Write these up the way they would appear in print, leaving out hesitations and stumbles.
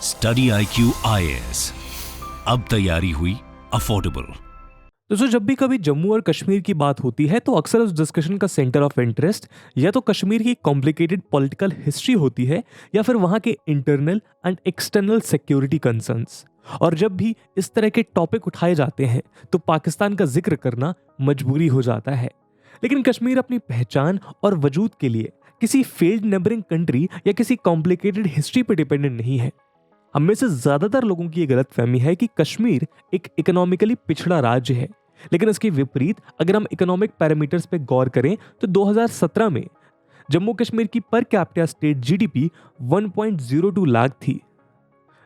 Study IQ IAS, अब तैयारी हुई अफोर्डेबल। दोस्तों, जब भी कभी जम्मू और कश्मीर की बात होती है तो अक्सर उस डिस्कशन का सेंटर ऑफ इंटरेस्ट या तो कश्मीर की कॉम्प्लिकेटेड पॉलिटिकल हिस्ट्री होती है या फिर वहां के internal and external security concerns. और जब भी इस तरह के टॉपिक उठाए जाते हैं तो पाकिस्तान का जिक्र करना मजबूरी हो जाता है। लेकिन कश्मीर अपनी पहचान और वजूद के लिए किसी फेल्ड नेबरिंग कंट्री या किसी कॉम्प्लिकेटेड हिस्ट्री पर डिपेंडेंट नहीं है। हम में से ज्यादातर लोगों की ये गलतफहमी है कि कश्मीर एक इकोनॉमिकली पिछड़ा राज्य है, लेकिन इसके विपरीत अगर हम इकोनॉमिक पैरामीटर्स पे गौर करें तो 2017 में जम्मू कश्मीर की per capita state GDP 1.02 lakh थी,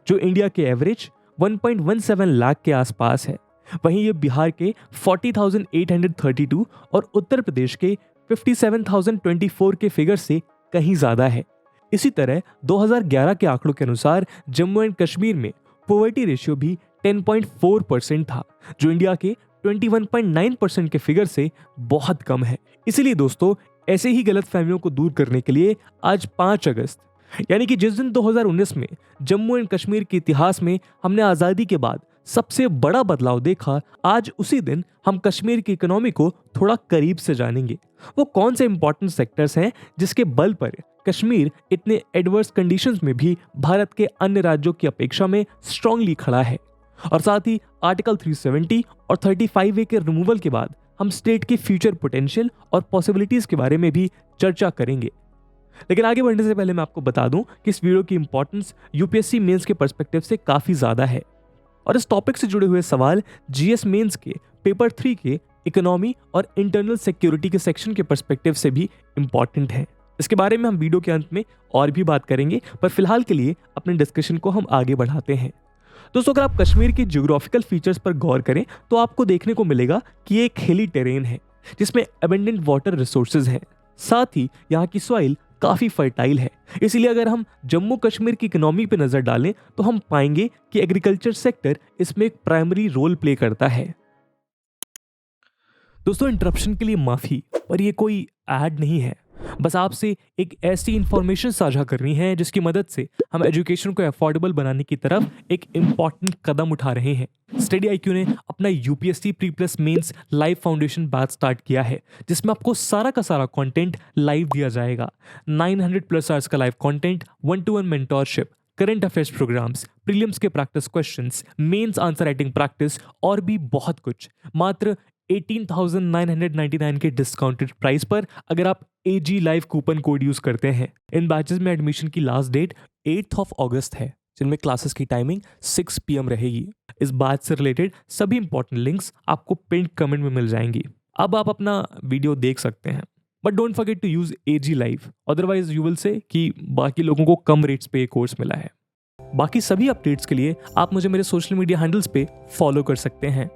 जो इंडिया के एवरेज 1.17 लाख के आसपास है। वहीं ये बिहार के 40,832 और उत्तर प्रदेश के 57,024 के फिगर से कहीं ज्यादा है। इसी तरह 2011 के आंकड़ों के अनुसार जम्मू एंड कश्मीर में पॉवर्टी रेशियो भी 10.4% था, जो इंडिया के 21.9% के फिगर से बहुत कम है। इसीलिए दोस्तों, ऐसे ही गलतफहमियों को दूर करने के लिए आज 5 अगस्त यानी कि जिस दिन 2019 में जम्मू एंड कश्मीर के इतिहास में हमने आज़ादी के बाद सबसे बड़ा बदलाव देखा, आज उसी दिन हम कश्मीर की इकोनॉमी को थोड़ा करीब से जानेंगे। वो कौन से इंपॉर्टेंट सेक्टर्स हैं जिसके बल पर कश्मीर इतने एडवर्स कंडीशंस में भी भारत के अन्य राज्यों की अपेक्षा में स्ट्रांगली खड़ा है। और साथ ही आर्टिकल 370 और 35A के रिमूवल के बाद हम स्टेट के फ्यूचर पोटेंशियल और पॉसिबिलिटीज के बारे में भी चर्चा करेंगे। लेकिन आगे बढ़ने से पहले मैं आपको बता दूं कि इस वीडियो की इंपॉर्टेंस यूपीएससी मेंस के पर्सपेक्टिव से काफी ज्यादा है और इस टॉपिक से जुड़े हुए सवाल जीएस मेंस के पेपर 3 के इकोनॉमी और इंटरनल सिक्योरिटी के सेक्शन के पर्सपेक्टिव से भी इंपॉर्टेंट है। इसके बारे में हम वीडियो के अंत में और भी बात करेंगे, पर फिलहाल के लिए अपने डिस्कशन को हम आगे बढ़ाते हैं। दोस्तों, अगर आप कश्मीर की ज्योग्राफिकल फीचर्स पर गौर करें तो आपको देखने को मिलेगा कि ये एक हिली टेरेन है जिसमें एबंडेंट वाटर रिसोर्सेज हैं। साथ ही यहाँ की सॉइल काफी फर्टाइल है। इसीलिए अगर हम जम्मू कश्मीर की इकोनॉमी पे नजर डालें तो हम पाएंगे कि एग्रीकल्चर सेक्टर इसमें एक प्राइमरी रोल प्ले करता है। दोस्तों, इंटरप्शन के लिए माफी, पर ये कोई ऐड नहीं है। बस आपसे एक ऐसी इंफॉर्मेशन साझा करनी है जिसकी मदद से हम एजुकेशन को अफोर्डेबल बनाने की तरफ एक इम्पॉर्टेंट कदम उठा रहे हैं। स्टडी IQ ने अपना UPSC pre plus mains live foundation batch start किया है, जिसमें आपको सारा का सारा कंटेंट लाइव दिया जाएगा। 900+ आवर्स का live content, 1-to-1 mentorship, current affairs programmes, prelims के practice questions, mains answer writing practice और भी बहुत कुछ, मात्र 18,999 के डिस्काउंटेड प्राइस पर अगर आप AG live coupon code use करते हैं। इन बैचेस में एडमिशन की लास्ट डेट 8 अगस्त है, जिनमें क्लासेस की टाइमिंग 6 PM रहेगी। इस बैच से रिलेटेड सभी इंपॉर्टेंट लिंक्स आपको पिन कमेंट में मिल जाएंगी। अब आप अपना वीडियो देख सकते हैं, but don't forget to use AG live, otherwise you will say कि बाकी लोगों को कम रेट्स पे कोर्स मिला है। बाकी सभी अपडेट्स के लिए आप मुझे मेरे सोशल मीडिया हैंडल्स पे फॉलो कर सकते हैं।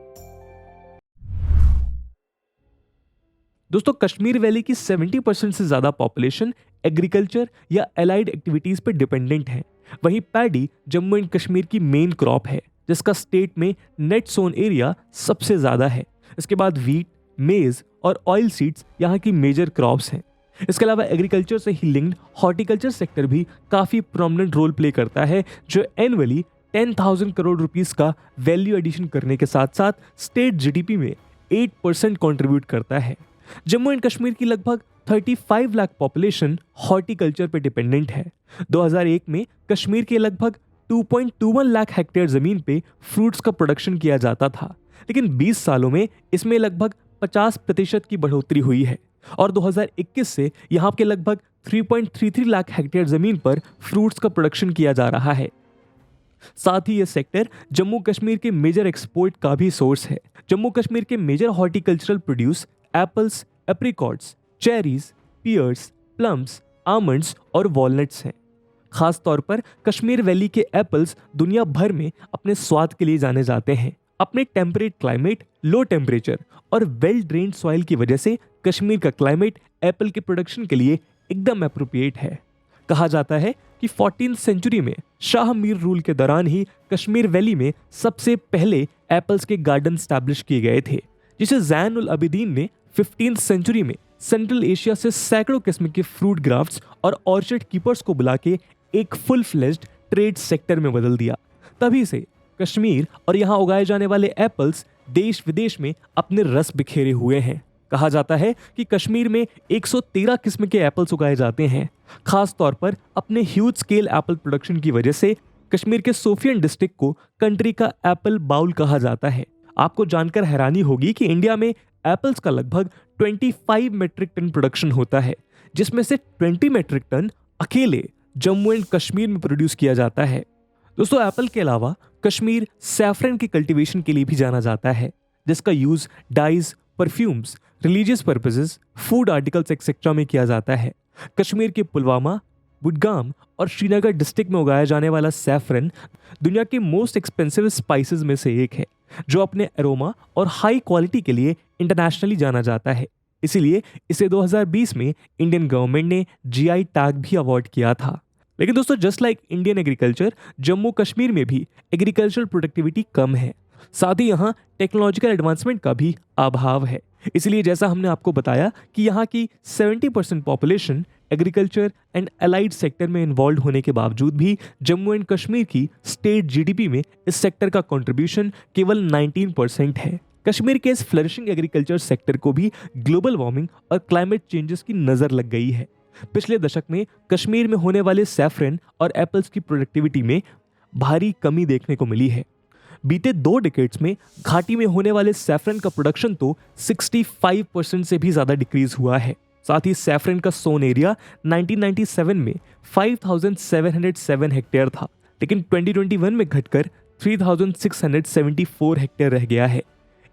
दोस्तों, कश्मीर वैली की 70% से ज्यादा पॉपुलेशन एग्रीकल्चर या एलाइड एक्टिविटीज पर डिपेंडेंट है। वहीं पैडी जम्मू एंड कश्मीर की मेन क्रॉप है, जिसका स्टेट में नेट सोन एरिया सबसे ज्यादा है। इसके बाद वीट, मेज और ऑयल सीड्स यहाँ की मेजर क्रॉप्स हैं। इसके अलावा एग्रीकल्चर से ही लिंक्ड हॉर्टिकल्चर सेक्टर भी काफी प्रोमिनेंट रोल प्ले करता है, जो एनुअली 10,000 करोड़ रुपीस का वैल्यू एडिशन करने के साथ साथ स्टेट जीडीपी में 8% कंट्रीब्यूट करता है। जम्मू एंड कश्मीर की लगभग 35 लाख पॉपुलेशन हॉर्टिकल्चर पे डिपेंडेंट है। 2001 में कश्मीर के लगभग 2.21 लाख हेक्टेयर जमीन पे फ्रूट्स का प्रोडक्शन किया जाता था, लेकिन 20 सालों में इसमें लगभग 50% की बढ़ोतरी हुई है और 2021 से यहाँ के लगभग 3.33 लाख हेक्टेयर जमीन पर फ्रूट्स का प्रोडक्शन किया जा रहा है। साथ ही यह सेक्टर जम्मू कश्मीर के मेजर एक्सपोर्ट का भी सोर्स है। जम्मू कश्मीर के major horticultural produce apples, apricots, cherries, pears, plums, almonds और वॉलनट्स हैं। खास तौर पर कश्मीर वैली के एप्पल्स दुनिया भर में अपने स्वाद के लिए जाने जाते हैं। अपने टेम्परेट क्लाइमेट, लो टेम्परेचर और वेल ड्रेन्ड सॉइल की वजह से कश्मीर का क्लाइमेट एप्पल के प्रोडक्शन के लिए एकदम एप्रोप्रिएट है। कहा जाता है कि 14th सेंचुरी में शाह मीर रूल के दौरान ही कश्मीर वैली में सबसे पहले एप्पल्स के गार्डन स्टैब्लिश किए गए थे, जिसे ज़ैन उल अबिदीन ने 15th सेंचुरी में सेंट्रल एशिया से सैकड़ों किस्म के फ्रूट ग्राफ्ट्स और ऑर्चर्ड कीपर्स को बुला के एक फुल फ्लेज्ड ट्रेड सेक्टर में बदल दिया। तभी से कश्मीर और यहाँ उगाए जाने वाले एप्पल्स देश विदेश में अपने रस बिखेरे हुए हैं। कहा जाता है कि कश्मीर में 113 किस्म के एप्पल्स उगाए जाते हैं। खास तौर पर अपने ह्यूज स्केल एप्पल प्रोडक्शन की वजह से कश्मीर के सोफियन डिस्ट्रिक्ट को कंट्री का एप्पल बाउल कहा जाता है। आपको जानकर हैरानी होगी कि इंडिया में एप्पल्स का लगभग 25 मेट्रिक टन प्रोडक्शन होता है, जिसमें से 20 मेट्रिक टन अकेले जम्मू एंड कश्मीर में प्रोड्यूस किया जाता है। दोस्तों, एप्पल के अलावा कश्मीर सैफरन की कल्टीवेशन के लिए भी जाना जाता है, जिसका use dyes, perfumes, religious purposes, food articles etcetera में किया जाता है। कश्मीर के पुलवामा, बुडगाम और श्रीनगर डिस्ट्रिक्ट में उगाया जाने वाला सैफरन दुनिया के मोस्ट एक्सपेंसिव स्पाइसेस में से एक है, जो अपने एरोमा और हाई क्वालिटी के लिए इंटरनेशनली जाना जाता है। इसीलिए इसे 2020 में इंडियन गवर्नमेंट ने जीआई टैग भी अवार्ड किया था। लेकिन दोस्तों, just like Indian agriculture, Jammu Kashmir में भी एग्रीकल्चरल प्रोडक्टिविटी कम है। साथ ही यहाँ टेक्नोलॉजिकल एडवांसमेंट का भी अभाव है। इसलिए जैसा हमने आपको बताया कि यहाँ की 70% population agriculture and allied sector में इन्वॉल्व होने के बावजूद भी जम्मू एंड कश्मीर की स्टेट जीडीपी में इस सेक्टर का कंट्रीब्यूशन केवल 19% है। कश्मीर के इस फ्लरिशिंग एग्रीकल्चर सेक्टर को भी ग्लोबल वार्मिंग और क्लाइमेट चेंजेस की नज़र लग गई है। पिछले दशक में कश्मीर में होने वाले सैफरन और एप्पल्स की प्रोडक्टिविटी में भारी कमी देखने को मिली है। बीते 2 डिकेड्स में घाटी में होने वाले सैफरन का प्रोडक्शन तो 65% से भी ज़्यादा डिक्रीज हुआ है। साथ ही सैफरन का सोन एरिया 1997 में 5,707 हेक्टेयर था, लेकिन 2021 में घटकर 3,674 हेक्टेयर रह गया है।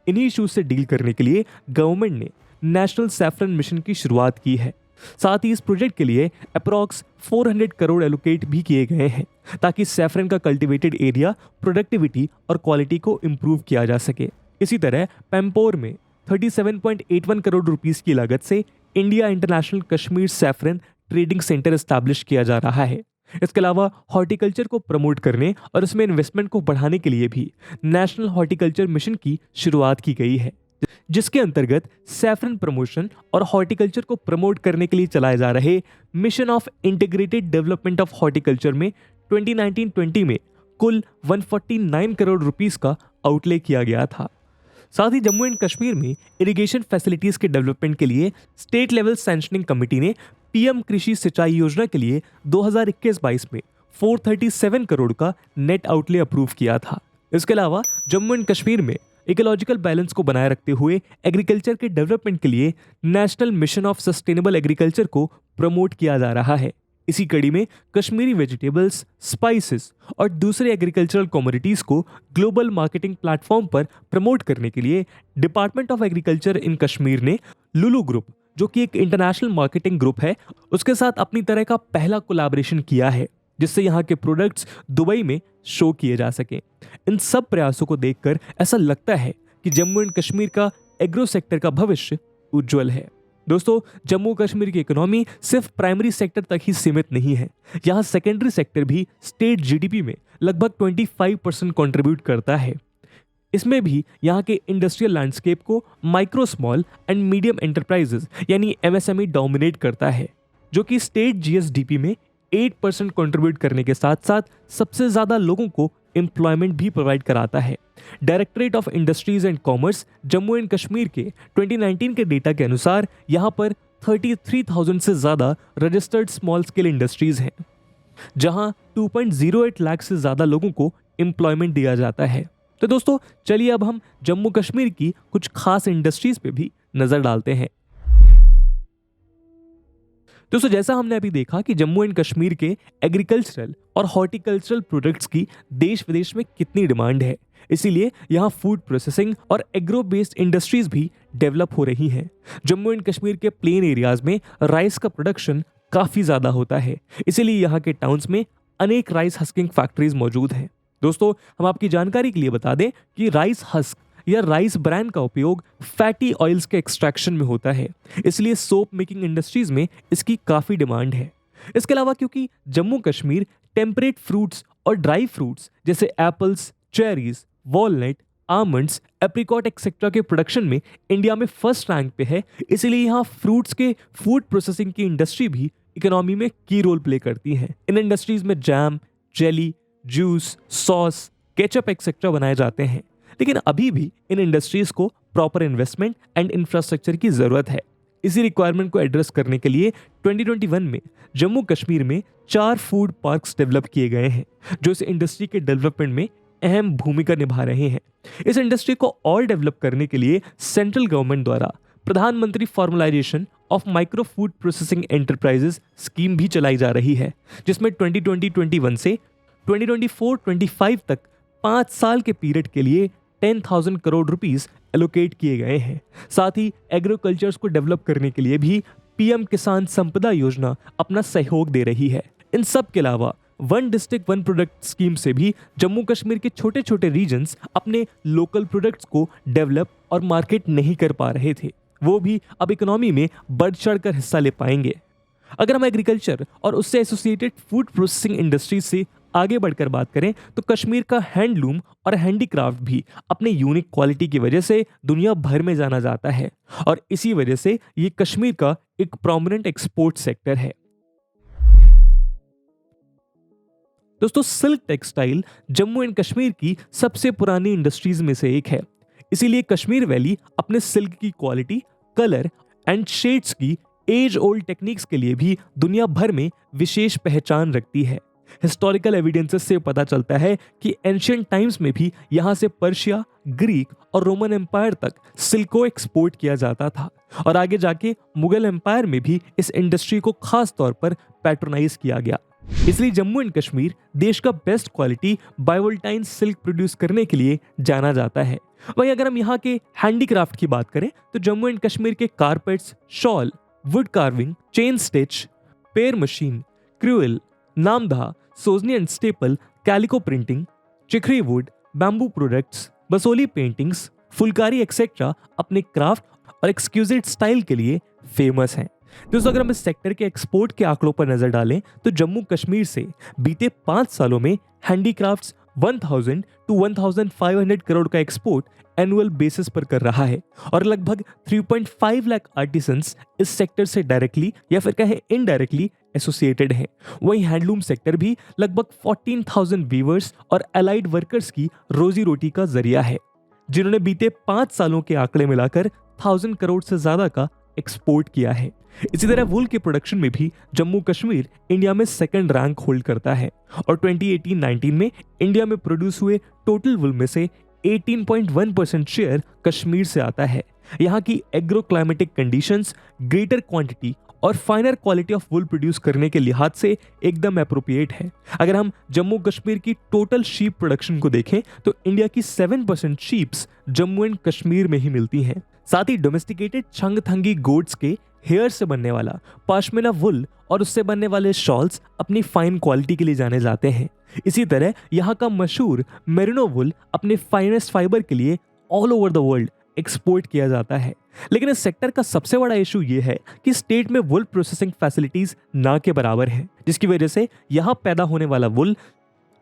इन्हीं इश्यूज से डील करने के लिए गवर्नमेंट ने नेशनल सैफरन मिशन की शुरुआत की है। साथ ही इस प्रोजेक्ट के लिए अप्रॉक्स 400 करोड़ एलोकेट भी किए गए हैं, ताकि सैफरन का कल्टीवेटेड एरिया, प्रोडक्टिविटी और क्वालिटी को इम्प्रूव किया जा सके। इसी तरह पैम्पोर में 37.81 करोड़ रुपीस की लागत से India international Kashmir saffron trading centre establish किया जा रहा है। इसके अलावा हॉर्टिकल्चर को प्रमोट करने और इसमें इन्वेस्टमेंट को बढ़ाने के लिए भी नेशनल हॉर्टिकल्चर मिशन की शुरुआत की गई है, जिसके अंतर्गत सैफरन प्रमोशन और हॉर्टिकल्चर को प्रमोट करने के लिए चलाए जा रहे mission of integrated development of horticulture में 2019-20 में कुल 149 करोड़ रुपीस का आउटले किया गया था। साथ ही जम्मू एंड कश्मीर में इरिगेशन फैसिलिटीज के डेवलपमेंट के लिए स्टेट लेवल सैंक्शनिंग कमेटी ने पीएम कृषि सिंचाई योजना के लिए 2021-22 में 437 करोड़ का नेट आउटले अप्रूव किया था। इसके अलावा जम्मू एंड कश्मीर में इकोलॉजिकल बैलेंस को बनाए रखते हुए एग्रीकल्चर के डेवलपमेंट के लिए national mission of sustainable agriculture को प्रमोट किया जा रहा है। इसी कड़ी में कश्मीरी वेजिटेबल्स, स्पाइसेस और दूसरे एग्रीकल्चरल कमोडिटीज को ग्लोबल मार्केटिंग प्लेटफॉर्म पर प्रमोट करने के लिए department of agriculture in Kashmir ने लुलु ग्रुप, जो कि एक इंटरनेशनल मार्केटिंग ग्रुप है, उसके साथ अपनी तरह का पहला कोलैबोरेशन किया है, जिससे यहाँ के प्रोडक्ट्स दुबई में शो किए जा सकें। इन सब प्रयासों को देखकर ऐसा लगता है कि जम्मू एंड कश्मीर का एग्रो सेक्टर का भविष्य उज्जवल है। दोस्तों, जम्मू कश्मीर की इकोनॉमी सिर्फ प्राइमरी सेक्टर तक ही सीमित नहीं है। यहाँ सेकेंडरी सेक्टर भी स्टेट जीडीपी में लगभग 25% कंट्रीब्यूट करता है। इसमें भी यहाँ के इंडस्ट्रियल लैंडस्केप को micro, small and medium enterprises यानी एमएसएमई डोमिनेट करता है, जो कि स्टेट जीएसडीपी में 8% कंट्रीब्यूट करने के साथ साथ सबसे ज्यादा लोगों को एम्प्लॉयमेंट भी प्रोवाइड कराता है। Directorate of industries and commerce Jammu and Kashmir के 2019 के डेटा के अनुसार यहाँ पर 33,000 से ज्यादा रजिस्टर्ड स्मॉल स्केल इंडस्ट्रीज हैं, जहाँ 2.08 लाख से ज्यादा लोगों को एम्प्लॉयमेंट दिया जाता है। तो दोस्तों, चलिए अब हम जम्मू कश्मीर की कुछ खास इंडस्ट्रीज पे भी नजर डालते हैं। दोस्तों, जैसा हमने अभी देखा कि जम्मू एंड कश्मीर के एग्रीकल्चरल और हॉर्टिकल्चरल प्रोडक्ट्स की देश विदेश में कितनी डिमांड है, इसीलिए यहाँ फूड प्रोसेसिंग और एग्रो बेस्ड इंडस्ट्रीज भी डेवलप हो रही हैं। जम्मू एंड कश्मीर के प्लेन एरियाज में राइस का प्रोडक्शन काफ़ी ज़्यादा होता है, इसीलिए यहाँ के टाउन्स में अनेक राइस हस्किंग फैक्ट्रीज मौजूद हैं। दोस्तों, हम आपकी जानकारी के लिए बता दें कि राइस हस्क या राइस ब्रांड का उपयोग फैटी ऑयल्स के एक्सट्रैक्शन में होता है, इसलिए सोप मेकिंग इंडस्ट्रीज में इसकी काफ़ी डिमांड है। इसके अलावा क्योंकि जम्मू कश्मीर टेम्परेट फ्रूट्स और ड्राई फ्रूट्स जैसे apples, cherries, walnut, almonds, apricot etcetera के प्रोडक्शन में इंडिया में फर्स्ट रैंक पे है, इसलिए यहाँ फ्रूट्स के फूड प्रोसेसिंग की इंडस्ट्री भी इकोनॉमी में की रोल प्ले करती है। इन इंडस्ट्रीज में jam, jelly, juice, sauce, ketchup etcetera बनाए जाते हैं। लेकिन अभी भी इन इंडस्ट्रीज को प्रॉपर इन्वेस्टमेंट एंड इंफ्रास्ट्रक्चर की जरूरत है। इसी रिक्वायरमेंट को एड्रेस करने के लिए 2021 में जम्मू कश्मीर में 4 फूड पार्क्स डेवलप किए गए हैं, जो इस इंडस्ट्री के डेवलपमेंट में अहम भूमिका निभा रहे हैं। इस इंडस्ट्री को और डेवलप करने के लिए सेंट्रल गवर्नमेंट द्वारा प्रधानमंत्री formalisation of micro food processing enterprises scheme भी चलाई जा रही है, जिसमें 2020-21 से 2024-25 तक 5 साल के पीरियड के लिए 10,000 करोड़ रुपीस एलोकेट किए गए हैं। साथ ही एग्रीकल्चर्स को डेवलप करने के लिए भी पीएम किसान संपदा योजना अपना सहयोग दे रही है। इन सब के अलावा one district one product scheme से भी जम्मू कश्मीर के छोटे छोटे रीजन्स अपने लोकल प्रोडक्ट्स को डेवलप और मार्केट नहीं कर पा रहे थे, वो भी अब इकोनॉमी में बढ़ चढ़कर हिस्सा ले पाएंगे। अगर हम एग्रीकल्चर और उससे एसोसिएटेड फूड प्रोसेसिंग इंडस्ट्री से आगे बढ़कर बात करें तो कश्मीर का हैंडलूम और हैंडीक्राफ्ट भी अपने यूनिक क्वालिटी की वजह से दुनिया भर में जाना जाता है और इसी वजह से ये कश्मीर का एक प्रोमिनेंट एक्सपोर्ट सेक्टर है। दोस्तों, silk textile Jammu and Kashmir की सबसे पुरानी इंडस्ट्रीज में से एक है। इसीलिए कश्मीर वैली अपने सिल्क की क्वालिटी, कलर एंड शेड्स की एज ओल्ड टेक्निक्स के लिए भी दुनिया भर में विशेष पहचान रखती है। हिस्टोरिकल एविडेंसेस से पता चलता है कि एंशिएंट टाइम्स में भी यहाँ से पर्शिया, ग्रीक और रोमन एम्पायर तक सिल्क को एक्सपोर्ट किया जाता था और आगे जाके मुगल एम्पायर में भी इस इंडस्ट्री को खास तौर पर पैट्रोनाइज किया गया। इसलिए जम्मू एंड कश्मीर देश का बेस्ट क्वालिटी बायोवोल्टाइन सिल्क प्रोड्यूस करने के लिए जाना जाता है। वहीं अगर हम यहाँ के हैंडीक्राफ्ट की बात करें तो जम्मू एंड कश्मीर के carpets, shawl, wood carving, chain stitch, pair machine, crewel, namda, sozni and staple, calico printing, chikri wood, bamboo products, Basohli paintings, phulkari etcetera अपने क्राफ्ट और एक्सक्यूजिट स्टाइल के लिए फेमस हैं। दोस्तों, अगर हम इस सेक्टर के एक्सपोर्ट के आंकड़ों पर नजर डालें तो जम्मू कश्मीर से बीते 5 सालों में हैंडीक्राफ्ट्स 1000 to 1500 करोड़ का एक्सपोर्ट एनुअल बेसिस पर कर रहा है और लगभग 3.5 लाख आर्टिसंस इस सेक्टर से डायरेक्टली या फिर कहें इनडायरेक्टली एसोसिएटेड हैं। वहीं हैंडलूम सेक्टर भी लगभग 14,000 वीवर्स और एलाइड वर्कर्स की रोजी रोटी का जरिया है, जिन्होंने बीते 5 सालों के आंकड़े मिलाकर 1000 करोड़ से ज्यादा का एक्सपोर्ट किया है। इसी तरह वूल के प्रोडक्शन में भी जम्मू कश्मीर इंडिया में सेकंड रैंक होल्ड करता है और 2018-19 में इंडिया में प्रोड्यूस हुए टोटल वूल में से 18.1% शेयर कश्मीर से आता है। यहाँ की agro climatic conditions, greater quantity और finer quality of wool produce करने के लिहाज से एकदम एप्रोप्रिएट है। अगर हम जम्मू कश्मीर की टोटल शीप प्रोडक्शन को देखें तो इंडिया की 7% शीप्स जम्मू एंड कश्मीर में ही मिलती हैं। साथ ही डोमेस्टिकेटेड छंगथंगी गोट्स के हेयर से बनने वाला पाशमिना वुल और उससे बनने वाले शॉल्स अपनी फाइन क्वालिटी के लिए जाने जाते हैं। इसी तरह यहाँ का मशहूर मेरिनो वुल अपने फाइनेस्ट फाइबर के लिए all over the world export किया जाता है। लेकिन इस सेक्टर का सबसे बड़ा इशू ये है कि स्टेट में वुल प्रोसेसिंग फैसिलिटीज ना के बराबर है, जिसकी वजह से यहाँ पैदा होने वाला वुल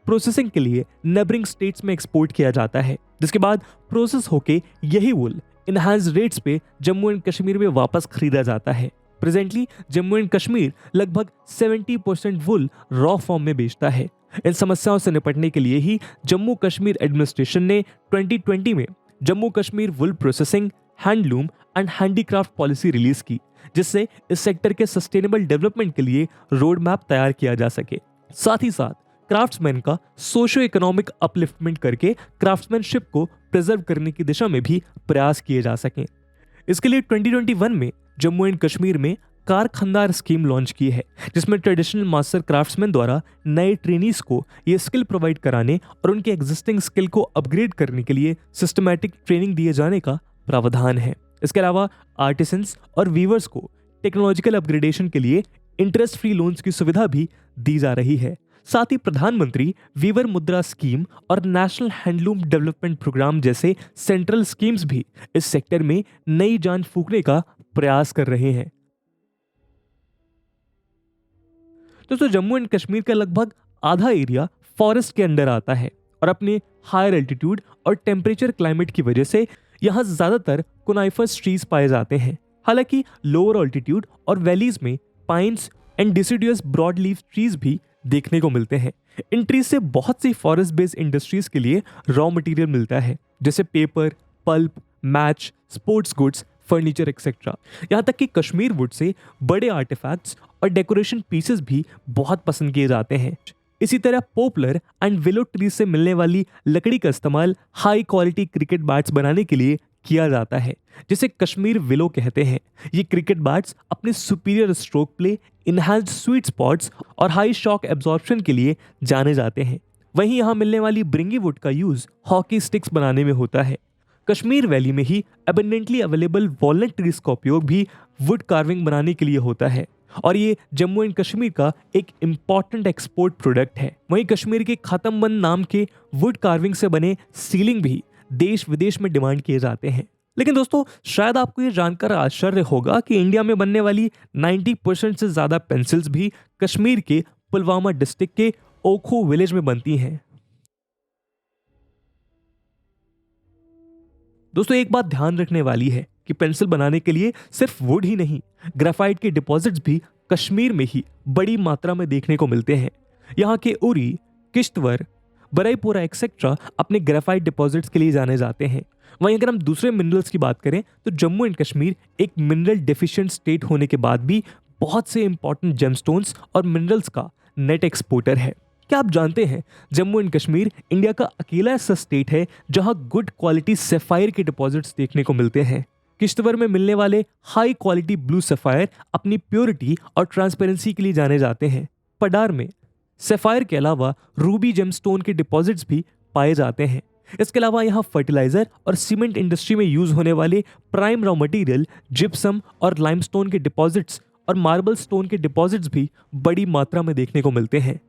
प्रोसेसिंग के लिए नेबरिंग स्टेट्स में एक्सपोर्ट किया जाता है, जिसके बाद प्रोसेस होके यही वुल इनहांस रेट्स पे जम्मू एंड कश्मीर में वापस खरीदा जाता है। प्रेजेंटली जम्मू एंड कश्मीर लगभग 70% वुल रॉ फॉर्म में बेचता है। इन समस्याओं से निपटने के लिए ही जम्मू कश्मीर एडमिनिस्ट्रेशन ने 2020 में Jammu Kashmir wool processing, handloom and handicraft policy release की, जिससे इस सेक्टर के सस्टेनेबल डेवलपमेंट के लिए रोड मैप तैयार किया जा सके। साथ ही साथ क्राफ्ट्समैन का सोशो इकोनॉमिक अपलिफ्टमेंट करके क्राफ्ट्समैनशिप को प्रिजर्व करने की दिशा में भी प्रयास किए जा सकें। इसके लिए 2021 में जम्मू एंड कश्मीर में कारखंदार स्कीम लॉन्च की है, जिसमें ट्रेडिशनल मास्टर क्राफ्ट्समैन द्वारा नए ट्रेनीज को ये स्किल प्रोवाइड कराने और उनके एग्जिस्टिंग स्किल को अपग्रेड करने के लिए सिस्टमैटिक ट्रेनिंग दिए जाने का प्रावधान है। इसके अलावा आर्टिसंस और वीवर्स को टेक्नोलॉजिकल अपग्रेडेशन के लिए इंटरेस्ट फ्री लोन्स की सुविधा भी दी जा रही है। साथ ही प्रधानमंत्री वीवर मुद्रा स्कीम और नेशनल हैंडलूम डेवलपमेंट प्रोग्राम जैसे सेंट्रल स्कीम्स भी इस सेक्टर में नई जान फूंकने का प्रयास कर रहे हैं। दोस्तों, जम्मू एंड कश्मीर का लगभग आधा एरिया फॉरेस्ट के अंडर आता है और अपने हायर एल्टीट्यूड और टेम्परेचर क्लाइमेट की वजह से यहाँ ज्यादातर कोनाइफरस ट्रीज पाए जाते हैं। हालांकि लोअर ऑल्टीट्यूड और वैलीज में pines and deciduous broad leaf trees भी देखने को मिलते हैं। इन ट्रीज से बहुत सी फॉरेस्ट बेस्ड इंडस्ट्रीज के लिए रॉ मटेरियल मिलता है, जैसे paper, pulp, match, sports goods, furniture etcetera. यहाँ तक कि कश्मीर वुड से बड़े आर्टिफैक्ट्स और डेकोरेशन पीसेस भी बहुत पसंद किए जाते हैं। इसी तरह पोपलर एंड विलो ट्रीज से मिलने वाली लकड़ी का इस्तेमाल हाई क्वालिटी क्रिकेट बैट्स बनाने के लिए किया जाता है, जिसे कश्मीर विलो कहते हैं। ये क्रिकेट बैट्स अपने superior stroke play, enhanced sweet spots और हाई शॉक एब्जॉर्प्शन के लिए जाने जाते हैं। वहीं यहाँ मिलने वाली ब्रिंगी वुड का यूज हॉकी स्टिक्स बनाने में होता है। कश्मीर वैली में ही एबंडेंटली अवेलेबल वॉलनट ट्रीज का उपयोग भी वुड कार्विंग बनाने के लिए होता है, और ये जम्मू एंड कश्मीर का एक इम्पॉर्टेंट एक्सपोर्ट प्रोडक्ट है। वहीं कश्मीर के खातमबंद नाम के वुड कार्विंग से बने सीलिंग भी देश विदेश में डिमांड किए जाते हैं। लेकिन दोस्तों, शायद आपको ये जानकर आश्चर्य होगा कि इंडिया में बनने वाली 90% से ज़्यादा पेंसिल्स भी कश्मीर के पुलवामा डिस्ट्रिक्ट के ओखो विलेज में बनती हैं। दोस्तों, एक बात ध्यान रखने वाली है कि पेंसिल बनाने के लिए सिर्फ वुड ही नहीं, ग्रेफाइट के डिपॉजिट्स भी कश्मीर में ही बड़ी मात्रा में देखने को मिलते हैं। यहाँ के उरी, किश्तवर, बराईपोरा एक्सेट्रा अपने ग्रेफाइट डिपॉजिट्स के लिए जाने जाते हैं। वहीं अगर हम दूसरे मिनरल्स की बात करें तो जम्मू एंड कश्मीर एक मिनरल डेफिशिएंट स्टेट होने के बाद भी बहुत से इंपॉर्टेंट जेमस्टोन्स और मिनरल्स का नेट एक्सपोर्टर है। क्या आप जानते हैं, जम्मू एंड कश्मीर इंडिया का अकेला ऐसा स्टेट है जहां गुड क्वालिटी सैफायर के डिपॉजिट्स देखने को मिलते हैं। किश्तवर में मिलने वाले हाई क्वालिटी ब्लू सैफायर अपनी प्योरिटी और ट्रांसपेरेंसी के लिए जाने जाते हैं। पडार में सैफायर के अलावा रूबी जेमस्टोन के डिपॉजिट्स भी पाए जाते हैं। इसके अलावा यहाँ फर्टिलाइजर और सीमेंट इंडस्ट्री में यूज होने वाले प्राइम रॉ मटेरियल जिप्सम और लाइमस्टोन के डिपॉजिट्स और मार्बल स्टोन के डिपॉजिट्स भी बड़ी मात्रा में देखने को मिलते हैं।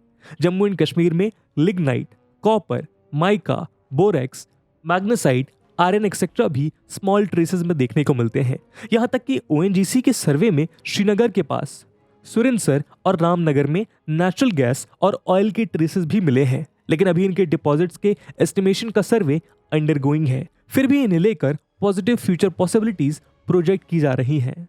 जम्मू एंड कश्मीर में lignite, copper, mica, borax, magnesite, iron etcetera भी स्मॉल ट्रेसेस में देखने को मिलते हैं। यहाँ तक कि ओएनजीसी के सर्वे में श्रीनगर के पास सुरिनसर और रामनगर में नेचुरल गैस और ऑयल के ट्रेसेस भी मिले हैं, लेकिन अभी इनके डिपॉजिट्स के एस्टिमेशन का सर्वे अंडरगोइंग है। फिर भी इन्हें लेकर पॉजिटिव फ्यूचर पॉसिबिलिटीज प्रोजेक्ट की जा रही हैं।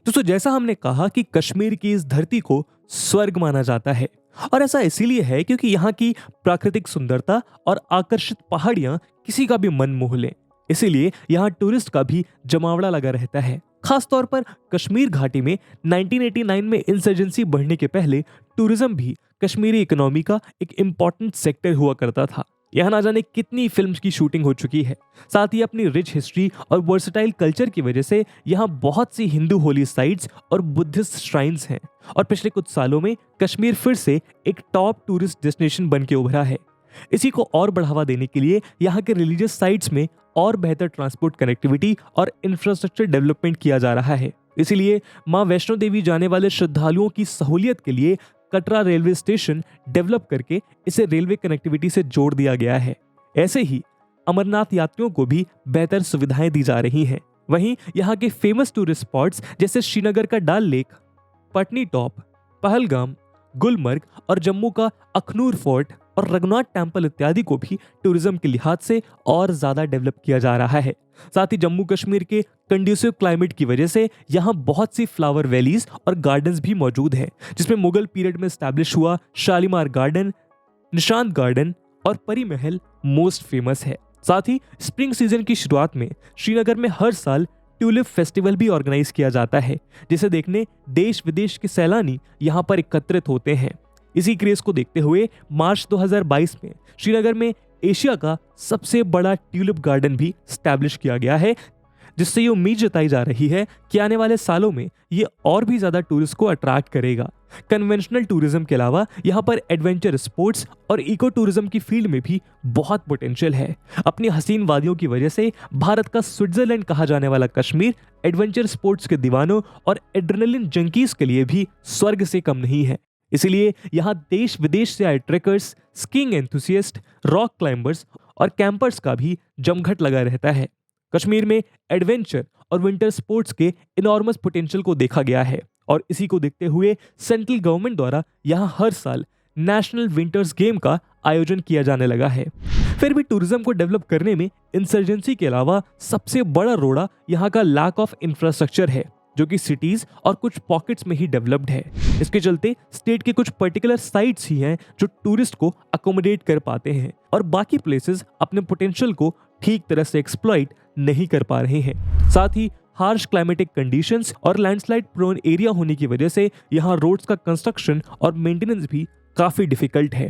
दोस्तों, जैसा हमने कहा कि कश्मीर की इस धरती को स्वर्ग माना जाता है, और ऐसा इसीलिए है क्योंकि यहाँ की प्राकृतिक सुंदरता और आकर्षित पहाड़ियां किसी का भी मन मोह लें। इसीलिए यहाँ टूरिस्ट का भी जमावड़ा लगा रहता है। खासतौर पर कश्मीर घाटी में 1989 में इंसर्जेंसी बढ़ने के पहले टूरिज्म भी कश्मीरी इकोनॉमी का एक इम्पॉर्टेंट सेक्टर हुआ करता था। यहाँ ना जाने कितनी फिल्म्स की शूटिंग हो चुकी है। साथ ही अपनी रिच हिस्ट्री और वर्सेटाइल कल्चर की वजह से यहाँ बहुत सी हिंदू होली साइट्स और बुद्धिस्ट श्राइन्स हैं, और पिछले कुछ सालों में कश्मीर फिर से एक टॉप टूरिस्ट डेस्टिनेशन बन के उभरा है। इसी को और बढ़ावा देने के लिए यहाँ के रिलीजियस साइट्स में और बेहतर ट्रांसपोर्ट कनेक्टिविटी और इंफ्रास्ट्रक्चर डेवलपमेंट किया जा रहा है। इसीलिए मां वैष्णो देवी जाने वाले श्रद्धालुओं की सहूलियत के लिए कटरा रेलवे स्टेशन डेवलप करके इसे रेलवे कनेक्टिविटी से जोड़ दिया गया है। ऐसे ही अमरनाथ यात्रियों को भी बेहतर सुविधाएं दी जा रही हैं। वहीं यहाँ के फेमस टूरिस्ट स्पॉट्स जैसे श्रीनगर का डाल लेक, पटनी टॉप, पहलगाम, गुलमर्ग और जम्मू का अखनूर फोर्ट और रघुनाथ टेम्पल इत्यादि को भी टूरिज्म के लिहाज से और ज्यादा डेवलप किया जा रहा है। साथ ही जम्मू कश्मीर के कंड्यूसिव क्लाइमेट की वजह से यहाँ बहुत सी फ्लावर वैलीज और गार्डन्स भी मौजूद हैं, जिसमें मुगल पीरियड में स्टैब्लिश हुआ शालीमार गार्डन, निशांत गार्डन और परी महल मोस्ट फेमस है। साथ ही स्प्रिंग सीजन की शुरुआत में श्रीनगर में हर साल ट्यूलिप फेस्टिवल भी ऑर्गेनाइज किया जाता है, जिसे देखने देश विदेश के सैलानी यहाँ पर एकत्रित होते हैं। इसी क्रेज को देखते हुए मार्च 2022 में श्रीनगर में एशिया का सबसे बड़ा ट्यूलिप गार्डन भी स्टैब्लिश किया गया है, जिससे ये उम्मीद जताई जा रही है कि आने वाले सालों में ये और भी ज्यादा टूरिस्ट को अट्रैक्ट करेगा। कन्वेंशनल टूरिज्म के अलावा यहाँ पर एडवेंचर स्पोर्ट्स और इको टूरिज्म की फील्ड में भी बहुत पोटेंशियल है। अपनी हसीन वादियों की वजह से भारत का स्विट्जरलैंड कहा जाने वाला कश्मीर एडवेंचर स्पोर्ट्स के दीवानों और एड्रेनलिन जंकीज के लिए भी स्वर्ग से कम नहीं है। इसीलिए यहाँ देश विदेश से आए trekkers, skiing enthusiast, rock climbers और कैंपर्स का भी जमघट लगा रहता है। कश्मीर में एडवेंचर और विंटर स्पोर्ट्स के इनॉर्मस पोटेंशियल को देखा गया है, और इसी को देखते हुए सेंट्रल गवर्नमेंट द्वारा यहाँ हर साल नेशनल विंटर्स गेम का आयोजन किया जाने लगा है। फिर भी टूरिज्म को डेवलप करने में इंसर्जेंसी के अलावा सबसे बड़ा रोड़ा यहाँ का लैक ऑफ इंफ्रास्ट्रक्चर है। जो कि सिटीज और कुछ पॉकेट्स में ही डेवलप्ड है। इसके चलते स्टेट के कुछ पर्टिकुलर साइट्स ही हैं जो टूरिस्ट को अकोमोडेट कर पाते हैं और बाकी प्लेसेस अपने पोटेंशियल को ठीक तरह से एक्सप्लॉइट नहीं कर पा रहे हैं। साथ ही हार्श क्लाइमेटिक कंडीशंस और लैंडस्लाइड प्रोन एरिया होने की वजह से यहाँ रोड्स का कंस्ट्रक्शन और मेंटेनेंस भी काफी डिफिकल्ट है।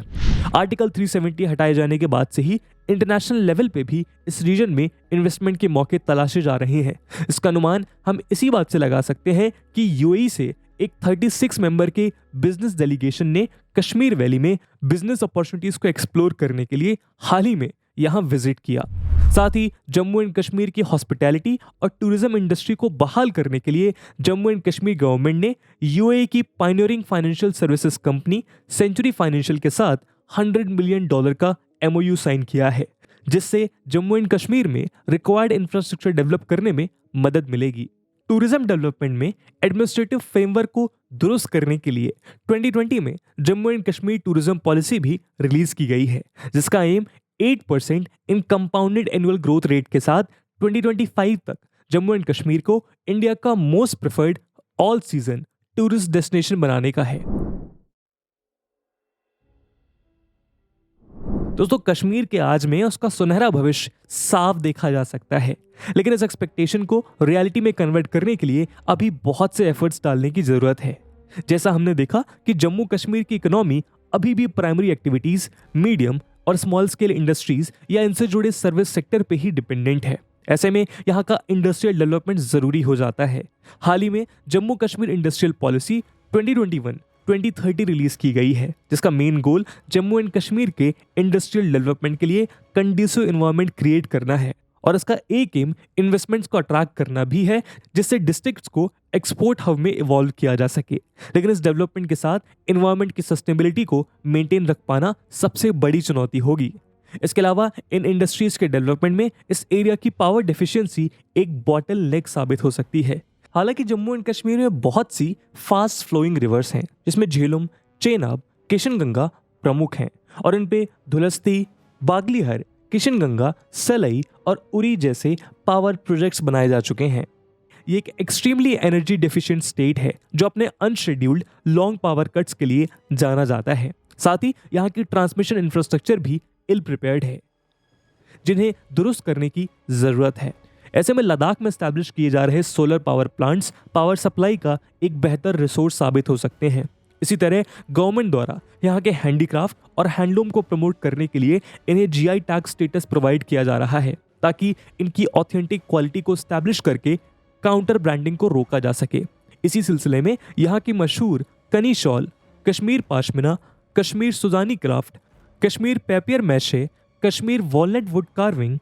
आर्टिकल 370 हटाए जाने के बाद से ही इंटरनेशनल लेवल पे भी इस रीजन में इन्वेस्टमेंट के मौके तलाशे जा रहे हैं। इसका अनुमान हम इसी बात से लगा सकते हैं कि यूएई से एक 36 मेंबर के बिजनेस डेलीगेशन ने कश्मीर वैली में बिजनेस अपॉर्चुनिटीज को एक्सप्लोर करने के लिए हाल ही में यहाँ विजिट किया। साथ ही जम्मू एंड कश्मीर की हॉस्पिटैलिटी और टूरिज्म इंडस्ट्री को बहाल करने के लिए जम्मू एंड कश्मीर गवर्नमेंट ने यूएई की pioneering financial services company century financial के साथ $100 मिलियन का एमओयू साइन किया है, जिससे जम्मू एंड कश्मीर में रिक्वायर्ड इंफ्रास्ट्रक्चर डेवलप करने में मदद मिलेगी। टूरिज्म डेवलपमेंट में एडमिनिस्ट्रेटिव फ्रेमवर्क को दुरुस्त करने के लिए 2020 में Jammu and Kashmir tourism policy भी रिलीज की गई है, जिसका एम 8% इन कंपाउंडेड एनुअल ग्रोथ रेट के साथ 2025 तक जम्मू एंड कश्मीर को इंडिया का most preferred all season tourist destination बनाने का है। दोस्तों, कश्मीर के आज में उसका सुनहरा भविष्य साफ देखा जा सकता है, लेकिन इस एक्सपेक्टेशन को रियलिटी में कन्वर्ट करने के लिए अभी बहुत से एफर्ट्स डालने की जरूरत है। जैसा हमने देखा कि जम्मू कश्मीर की इकोनॉमी अभी भी प्राइमरी एक्टिविटीज, मीडियम और स्मॉल स्केल इंडस्ट्रीज या इनसे जुड़े सर्विस सेक्टर पे ही डिपेंडेंट है। ऐसे में यहाँ का इंडस्ट्रियल डेवलपमेंट जरूरी हो जाता है। हाल ही में Jammu Kashmir industrial policy 2021-2030 release की गई है, जिसका main goal Jammu and Kashmir के इंडस्ट्रियल डेवलपमेंट के लिए कंडीसिव एनवायरनमेंट क्रिएट करना है और इसका एक एम इन्वेस्टमेंट्स को अट्रैक्ट करना भी है, जिससे डिस्ट्रिक्ट्स को एक्सपोर्ट हब में इवॉल्व किया जा सके। लेकिन इस डेवलपमेंट के साथ एनवायरनमेंट की सस्टेनेबिलिटी को मेंटेन रख पाना सबसे बड़ी चुनौती होगी। इसके अलावा इन इंडस्ट्रीज के डेवलपमेंट में इस एरिया की पावर डेफिशिएंसी एक बॉटल नेक साबित हो सकती है। हालांकि जम्मू एंड कश्मीर में बहुत सी फास्ट फ्लोइंग रिवर्स हैं, जिसमें झेलम, चेनाब, किशनगंगा प्रमुख हैं और इन पे धुलस्ती, बागलीहर, किशनगंगा, सलई और उरी जैसे पावर प्रोजेक्ट्स बनाए जा चुके हैं। ये एक एक्सट्रीमली एनर्जी डेफिशिएंट स्टेट है जो अपने अनशेड्यूल्ड लॉन्ग पावर कट्स के लिए जाना जाता है। साथ ही यहाँ की ट्रांसमिशन इंफ्रास्ट्रक्चर भी इल प्रिपेयर्ड है, जिन्हें दुरुस्त करने की जरूरत है। ऐसे में लद्दाख में स्टैब्लिश किए जा रहे solar power plants power supply का एक बेहतर रिसोर्स साबित हो सकते हैं। इसी तरह गवर्नमेंट द्वारा यहाँ के हैंडीक्राफ्ट और हैंडलूम को प्रमोट करने के लिए इन्हें जीआई टैग स्टेटस प्रोवाइड किया जा रहा है, ताकि इनकी ऑथेंटिक क्वालिटी को स्टैब्लिश करके काउंटर ब्रांडिंग को रोका जा सके। इसी सिलसिले में यहाँ की मशहूर Kani shawl, Kashmir pashmina, Kashmir Sujani craft, Kashmir papier mache, Kashmir walnut wood carving,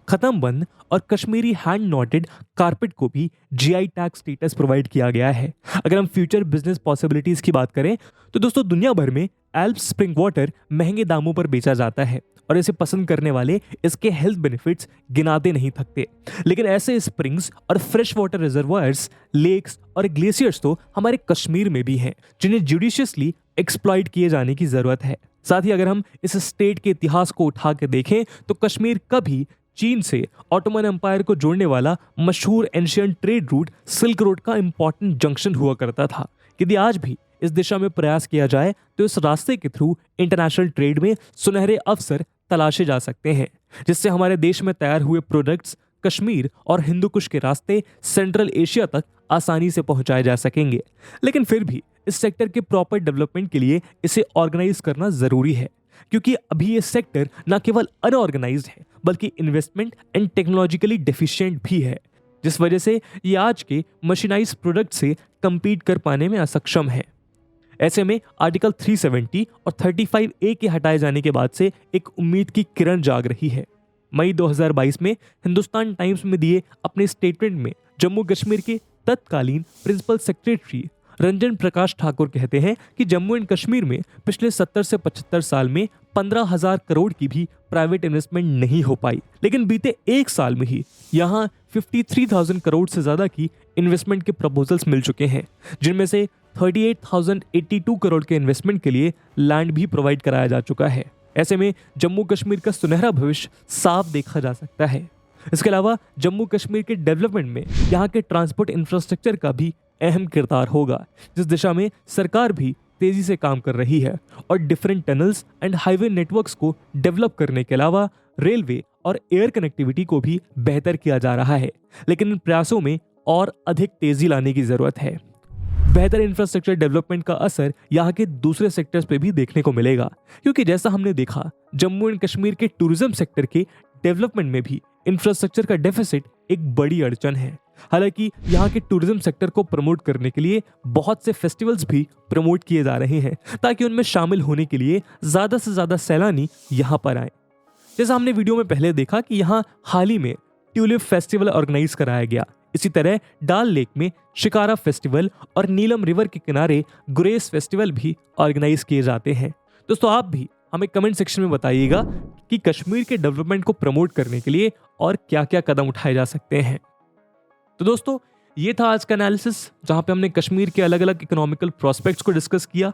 khatamband और कश्मीरी हैंड नॉटेड कारपेट को भी जीआई टैग स्टेटस प्रोवाइड किया गया है। अगर हम फ्यूचर बिजनेस पॉसिबिलिटीज की बात करें तो दोस्तों, दुनिया भर में एल्प्स स्प्रिंग वाटर महंगे दामों पर बेचा जाता है और इसे पसंद करने वाले इसके हेल्थ बेनिफिट्स गिनाते नहीं थकते। लेकिन ऐसे स्प्रिंग्स और फ्रेश वाटर रिजर्वायर्स, लेक्स और ग्लेशियर्स तो हमारे कश्मीर में भी हैं, जिन्हें जुडिशियसली एक्सप्लॉइट किए जाने की जरूरत है। साथ ही अगर हम इस स्टेट के इतिहास को उठा के देखें तो कश्मीर कभी चीन से ऑटोमन एम्पायर को जोड़ने वाला मशहूर ancient trade route silk road का इंपॉर्टेंट जंक्शन हुआ करता था। यदि आज भी इस दिशा में प्रयास किया जाए तो इस रास्ते के थ्रू इंटरनेशनल ट्रेड में सुनहरे अवसर तलाशे जा सकते हैं, जिससे हमारे देश में तैयार हुए प्रोडक्ट्स कश्मीर और हिंदू कुश के रास्ते सेंट्रल एशिया तक आसानी से पहुंचाए जा सकेंगे। लेकिन फिर भी इस सेक्टर के प्रॉपर डेवलपमेंट के लिए इसे ऑर्गेनाइज करना जरूरी है, क्योंकि अभी ये सेक्टर न केवल अनऑर्गेनाइज्ड है बल्कि इन्वेस्टमेंट एंड टेक्नोलॉजिकली डेफिशिएंट भी है, जिस वजह से ये आज के मशीनाइज प्रोडक्ट से compete कर पाने में असक्षम है। ऐसे में आर्टिकल 370 और 35A के हटाए जाने के बाद से एक उम्मीद की किरण जाग रही है। मई 2022 में हिंदुस्तान टाइम्स में दिए अपने स्टेटमेंट में जम्मू कश्मीर के तत्कालीन प्रिंसिपल सेक्रेटरी रंजन प्रकाश ठाकुर कहते हैं कि जम्मू एंड कश्मीर में पिछले 70 से 75 साल में 15,000 करोड़ की भी प्राइवेट इन्वेस्टमेंट नहीं हो पाई, लेकिन बीते एक साल में ही यहाँ 53,000 करोड़ से ज्यादा की इन्वेस्टमेंट के प्रपोजल्स मिल चुके हैं, जिनमें से 38,082 करोड़ के इन्वेस्टमेंट के लिए लैंड भी प्रोवाइड कराया जा चुका है। ऐसे में जम्मू कश्मीर का सुनहरा भविष्य साफ देखा जा सकता है। इसके अलावा जम्मू कश्मीर के डेवलपमेंट में यहाँ के ट्रांसपोर्ट इंफ्रास्ट्रक्चर का भी अहम किरदार होगा, जिस दिशा में सरकार भी तेजी से काम कर रही है और different tunnels and highway networks को डेवलप करने के अलावा रेलवे और एयर कनेक्टिविटी को भी बेहतर किया जा रहा है। लेकिन इन प्रयासों में और अधिक तेजी लाने की जरूरत है। बेहतर इंफ्रास्ट्रक्चर डेवलपमेंट का असर यहाँ के दूसरे सेक्टर्स पे भी देखने को मिलेगा, क्योंकि जैसा हमने देखा जम्मू एंड कश्मीर के टूरिज्म सेक्टर के डेवलपमेंट में भी इंफ्रास्ट्रक्चर का डेफिसिट एक बड़ी अड़चन है। हालांकि यहाँ के टूरिज्म सेक्टर को प्रमोट करने के लिए बहुत से फेस्टिवल्स भी प्रमोट किए जा रहे हैं ताकि उनमें शामिल होने के लिए ज्यादा से ज्यादा सैलानी यहाँ पर आए। जैसा हमने वीडियो में पहले देखा कि यहाँ हाल ही में ट्यूलिप फेस्टिवल ऑर्गेनाइज कराया गया। इसी तरह डाल लेक में शिकारा फेस्टिवल और नीलम रिवर के किनारे गुरेज फेस्टिवल भी ऑर्गेनाइज किए जाते हैं। दोस्तों, आप भी हमें कमेंट सेक्शन में बताइएगा कि कश्मीर के डेवलपमेंट को प्रमोट करने के लिए और क्या क्या कदम उठाए जा सकते हैं। तो दोस्तों, ये था आज का एनालिसिस, जहां पे हमने कश्मीर के अलग अलग इकोनॉमिकल प्रोस्पेक्ट्स को डिस्कस किया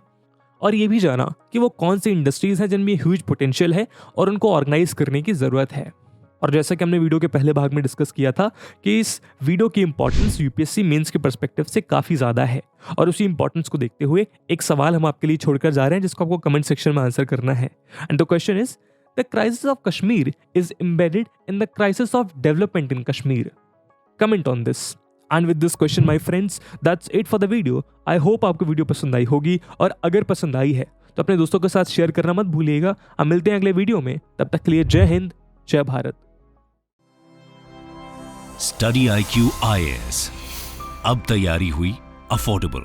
और ये भी जाना कि वो कौन सी इंडस्ट्रीज हैं जिनमें ह्यूज पोटेंशियल है और उनको ऑर्गेनाइज करने की जरूरत है। और जैसा कि हमने वीडियो के पहले भाग में डिस्कस किया था कि इस वीडियो की इंपॉर्टेंस यूपीएससी मेंस के पर्सपेक्टिव से काफी ज्यादा है, और उसी इंपॉर्टेंस को देखते हुए एक सवाल हम आपके लिए छोड़कर जा रहे हैं जिसको आपको कमेंट सेक्शन में आंसर करना है। And the question is, the crisis of Kashmir is embedded in the crisis of development in Kashmir. Comment on this. And with this question my friends, that's it for the video. I hope आपको video पसंद आई होगी, और अगर पसंद आई है तो अपने दोस्तों के साथ शेयर करना मत भूलिएगा। हम मिलते हैं अगले वीडियो में, तब तक के लिए जय हिंद, जय भारत। स्टडी IQ IAS, अब तैयारी हुई अफोर्डेबल।